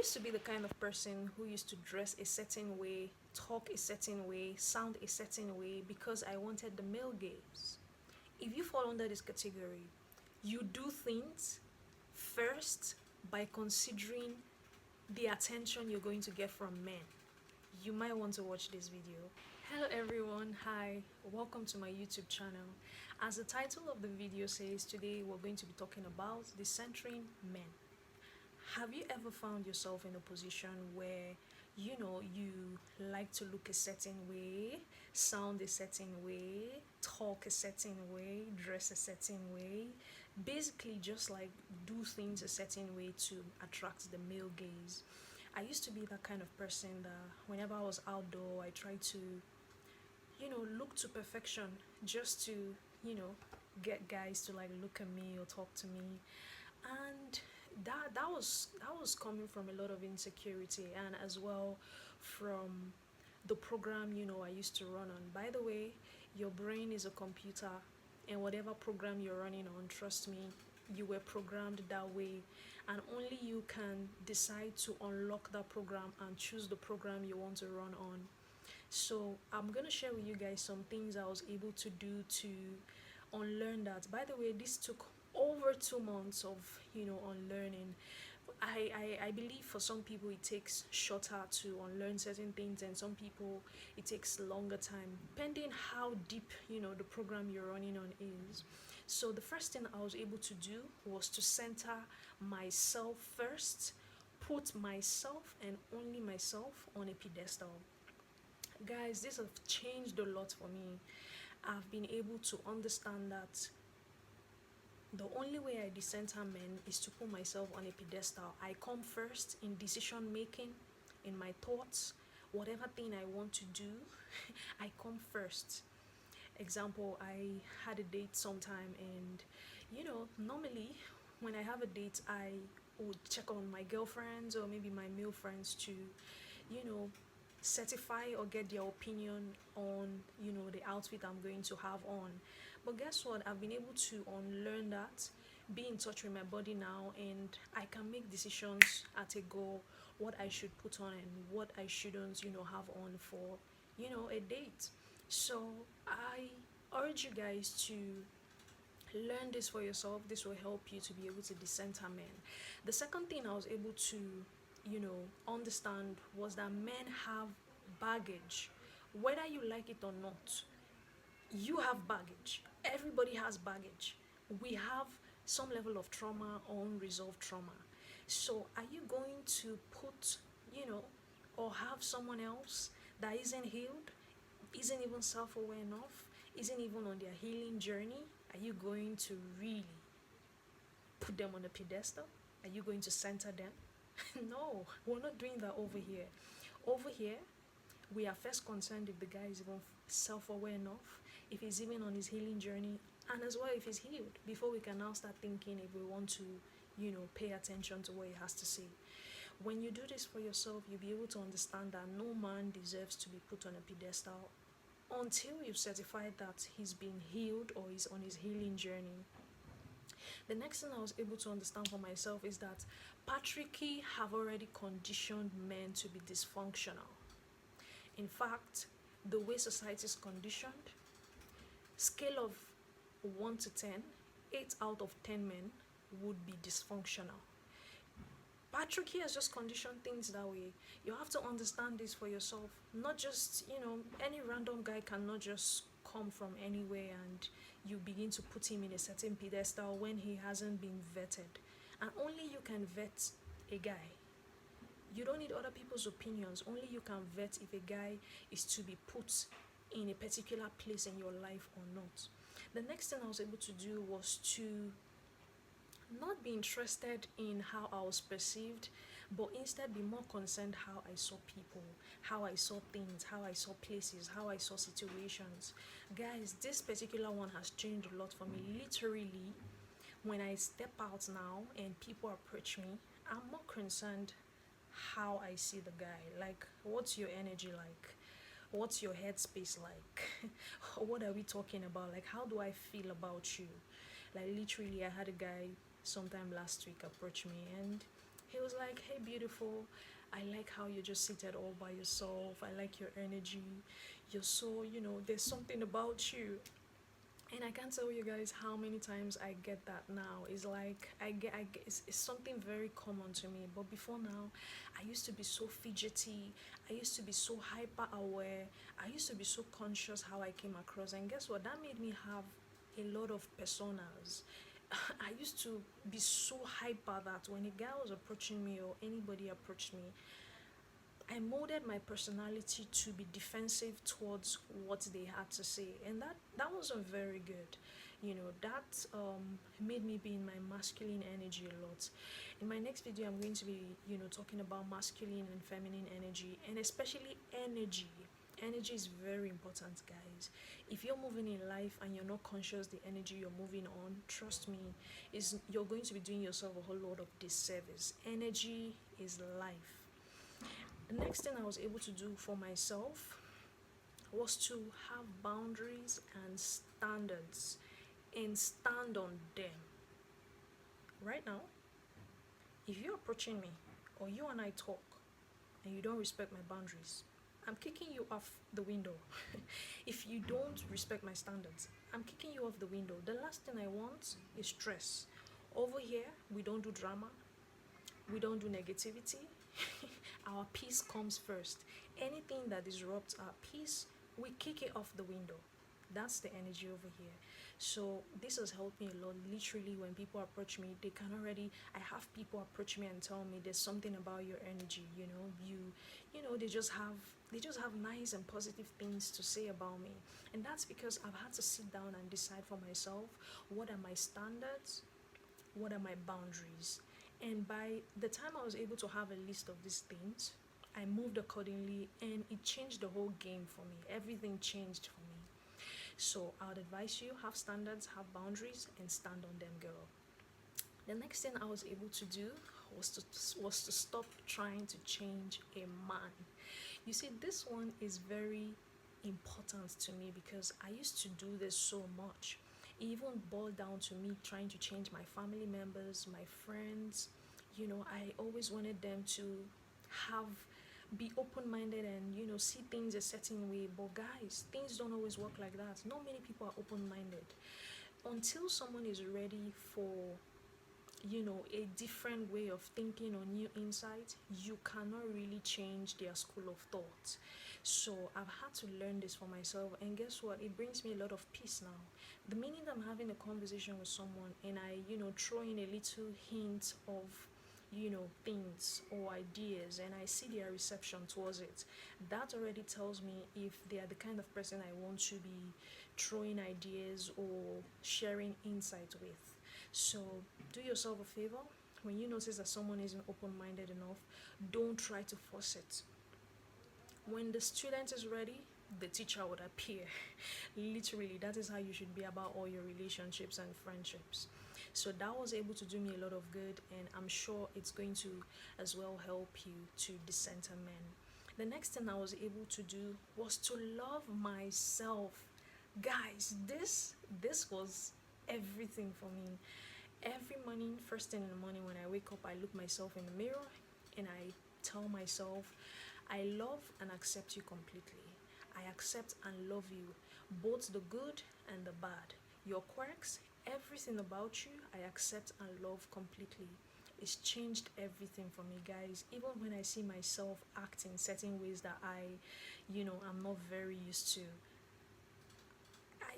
used to be the kind of person who used to dress a certain way, talk a certain way, sound a certain way because I wanted the male gaze. If you fall under this category, you do things first by considering the attention you're going to get from men. You might want to watch this video. Hello everyone, hi, welcome to my YouTube channel. As the title of the video says, today we're going to be talking about decentering men. Have you ever found yourself in a position where you like to look a certain way, sound a certain way, talk a certain way, dress a certain way, basically just like do things a certain way to attract the male gaze? I used to be that kind of person that whenever I was outdoor, I tried to look to perfection just to get guys to like look at me or talk to me. And that was coming from a lot of insecurity, and as well from the program I used to run on. By the way, your brain is a computer, and whatever program you're running on, trust me, you were programmed that way, and only you can decide to unlock that program and choose the program you want to run on. So I'm gonna share with you guys some things I was able to do to unlearn that. By the way, this took over 2 months of unlearning. I believe for some people it takes shorter to unlearn certain things, and some people it takes longer time, depending how deep the program you're running on is. So the first thing I was able to do was to center myself first, put myself and only myself on a pedestal. Guys, this has changed a lot for me. I've been able to understand that the only way I decenter men is to put myself on a pedestal. I come first in decision making, in my thoughts, whatever thing I want to do, I come first. Example, I had a date sometime, and normally when I have a date, I would check on my girlfriends or maybe my male friends to, you know, certify or get their opinion on the outfit I'm going to have on. But guess what, I've been able to unlearn that, be in touch with my body now, and I can make decisions at a go what I should put on and what I shouldn't have on for a date. So I urge you guys to learn this for yourself. This will help you to be able to decenter men. The second thing I was able to understand was that men have baggage. Whether you like it or not, you have baggage. Everybody has baggage. We have some level of trauma or unresolved trauma. So are you going to put or have someone else that isn't healed, isn't even self-aware enough, isn't even on their healing journey? Are you going to really put them on a pedestal? Are you going to center them? No, we're not doing that over here. Over here, we are first concerned if the guy is even self-aware enough, if he's even on his healing journey, and as well if he's healed, before we can now start thinking if we want to pay attention to what he has to say. When you do this for yourself, you'll be able to understand that no man deserves to be put on a pedestal until you've certified that he's been healed or is on his healing journey. The next thing I was able to understand for myself is that patriarchy have already conditioned men to be dysfunctional. In fact, the way society is conditioned, scale of 1 to 10, 8 out of 10 men would be dysfunctional. Patriarchy has just conditioned things that way. You have to understand this for yourself. Not just, any random guy cannot just come from anywhere and you begin to put him in a certain pedestal when he hasn't been vetted. And only you can vet a guy. You don't need other people's opinions. Only you can vet if a guy is to be put in a particular place in your life or not. The next thing I was able to do was to not be interested in how I was perceived, but instead be more concerned how I saw people, how I saw things, how I saw places, how I saw situations. Guys, this particular one has changed a lot for me. Literally, when I step out now and people approach me, I'm more concerned how I see the guy. Like, what's your energy like? What's your headspace like? What are we talking about? Like, how do I feel about you? Like, literally, I had a guy sometime last week approach me, and He was like, hey, beautiful, I like how you're just seated all by yourself. I like your energy. You're so, there's something about you. And I can't tell you guys how many times I get that now. It's like it's something very common to me. But before now, I used to be so fidgety. I used to be so hyper aware. I used to be so conscious how I came across. And guess what? That made me have a lot of personas. I used to be so hyper that when a guy was approaching me or anybody approached me, I molded my personality to be defensive towards what they had to say, and that wasn't very good. That made me be in my masculine energy a lot. In my next video, I'm going to be talking about masculine and feminine energy, and especially energy. Energy is very important, guys. If you're moving in life and you're not conscious the energy you're moving on, trust me, is you're going to be doing yourself a whole lot of disservice. Energy is life. The next thing I was able to do for myself was to have boundaries and standards and stand on them. Right now, if you're approaching me or you and I talk and you don't respect my boundaries, I'm kicking you off the window. If you don't respect my standards, I'm kicking you off the window. The last thing I want is stress. Over here, we don't do drama, we don't do negativity. Our peace comes first. Anything that disrupts our peace, we kick it off the window. That's the energy over here. So this has helped me a lot. Literally, when people approach me, they can already. I have people approach me and tell me there's something about your energy. They just have nice and positive things to say about me, and that's because I've had to sit down and decide for myself what are my standards, what are my boundaries. And by the time I was able to have a list of these things, I moved accordingly and it changed the whole game for me. Everything changed for me. So I would advise you have standards, have boundaries, and stand on them, girl. The next thing I was able to do was to stop trying to change a man. You see, this one is very important to me because I used to do this so much. It even boiled down to me trying to change my family members, my friends. I always wanted them to have be open-minded and see things a certain way. But guys, things don't always work like that. Not many people are open-minded. Until someone is ready for a different way of thinking or new insight, you cannot really change their school of thought. So I've had to learn this for myself, and guess what, it brings me a lot of peace now. The minute I'm having a conversation with someone and I throw in a little hint of things or ideas, and I see their reception towards it, that already tells me if they are the kind of person I want to be throwing ideas or sharing insight with. So do yourself a favor. When you notice that someone isn't open-minded enough, don't try to force it. When the student is ready, the teacher would appear. Literally, that is how you should be about all your relationships and friendships. So that was able to do me a lot of good, and I'm sure it's going to as well help you to decenter men. The next thing I was able to do was to love myself. Guys, this was everything for me. Every morning, first thing in the morning when I wake up, I look myself in the mirror and I tell myself, I love and accept you completely. I accept and love you, both the good and the bad. Your quirks, everything about you, I accept and love completely. It's changed everything for me, guys. Even when I see myself act in certain ways that I'm not very used to,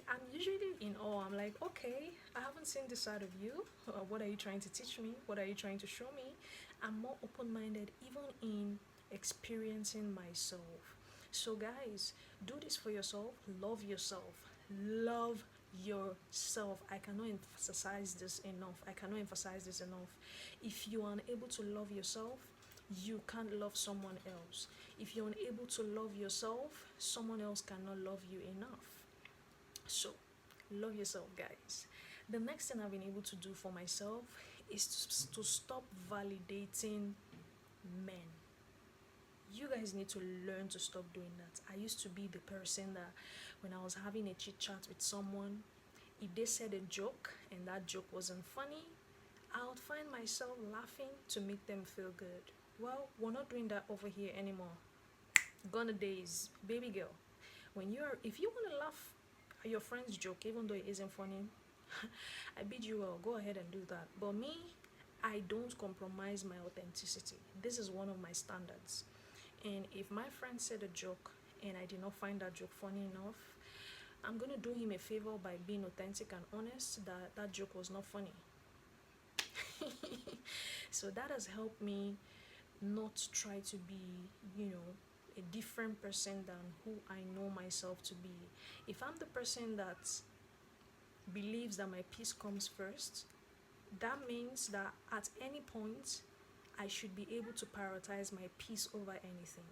I'm usually in awe. I'm like, okay, I haven't seen this side of you. What are you trying to teach me? What are you trying to show me? I'm more open-minded even in experiencing myself. So guys, do this for yourself. Love yourself. Love yourself. I cannot emphasize this enough. If you are unable to love yourself, you can't love someone else. If you're unable to love yourself, someone else cannot love you enough. So love yourself, guys. The next thing I've been able to do for myself is to stop validating men. You guys need to learn to stop doing that. I used to be the person that when I was having a chit chat with someone, if they said a joke and that joke wasn't funny, I'll find myself laughing to make them feel good. Well, we're not doing that over here anymore. Gone the days, baby girl. If you want to laugh at your friend's joke, even though it isn't funny, I bid you well, go ahead and do that. But me, I don't compromise my authenticity. This is one of my standards. And if my friend said a joke and I did not find that joke funny enough, I'm gonna do him a favor by being authentic and honest that that joke was not funny. So that has helped me not try to be, a different person than who I know myself to be. If I'm the person that believes that my peace comes first, that means that at any point I should be able to prioritize my peace over anything.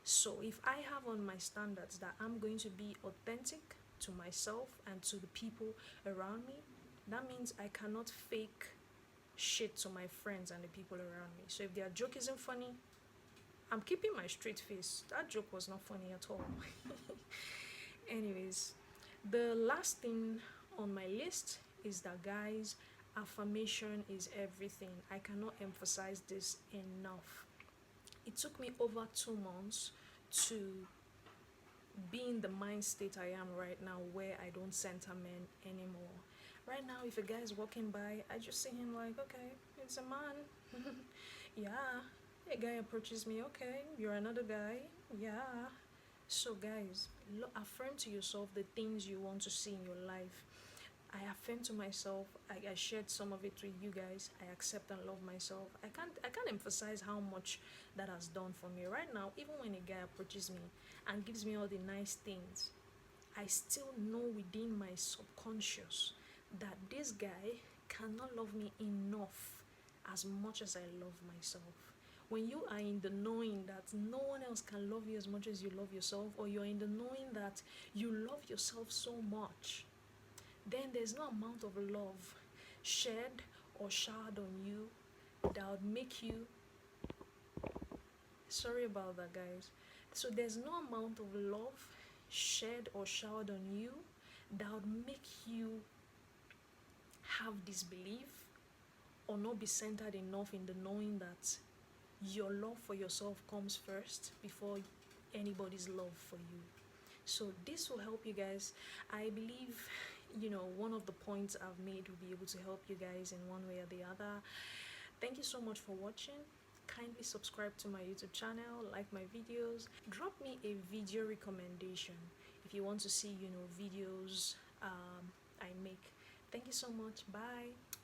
So if I have on my standards that I'm going to be authentic to myself and to the people around me, that means I cannot fake shit to my friends and the people around me. So if their joke isn't funny, I'm keeping my straight face. That joke was not funny at all. Anyways, the last thing on my list is that, guys, affirmation is everything. I cannot emphasize this enough. It took me over 2 months to be in the mind state I am right now, where I don't center men anymore. Right now, if a guy is walking by, I just see him like, okay, it's a man. Yeah. A guy approaches me, okay, you're another guy. Yeah. So, guys, affirm to yourself the things you want to see in your life. I affirm to myself. I shared some of it with you guys. I accept and love myself. I can't emphasize how much that has done for me. Right now, even when a guy approaches me and gives me all the nice things, I still know within my subconscious that this guy cannot love me enough as much as I love myself. When you are in the knowing that no one else can love you as much as you love yourself, or you're in the knowing that you love yourself so much, then there's no amount of love shed or showered on you that would make you, sorry about that, guys. So there's no amount of love shed or showered on you that would make you have disbelief or not be centered enough in the knowing that your love for yourself comes first before anybody's love for you. So this will help you guys. I believe, one of the points I've made will be able to help you guys in one way or the other. Thank you so much for watching. Kindly subscribe to my YouTube channel, like my videos, drop me a video recommendation if you want to see, videos I make. Thank you so much. Bye.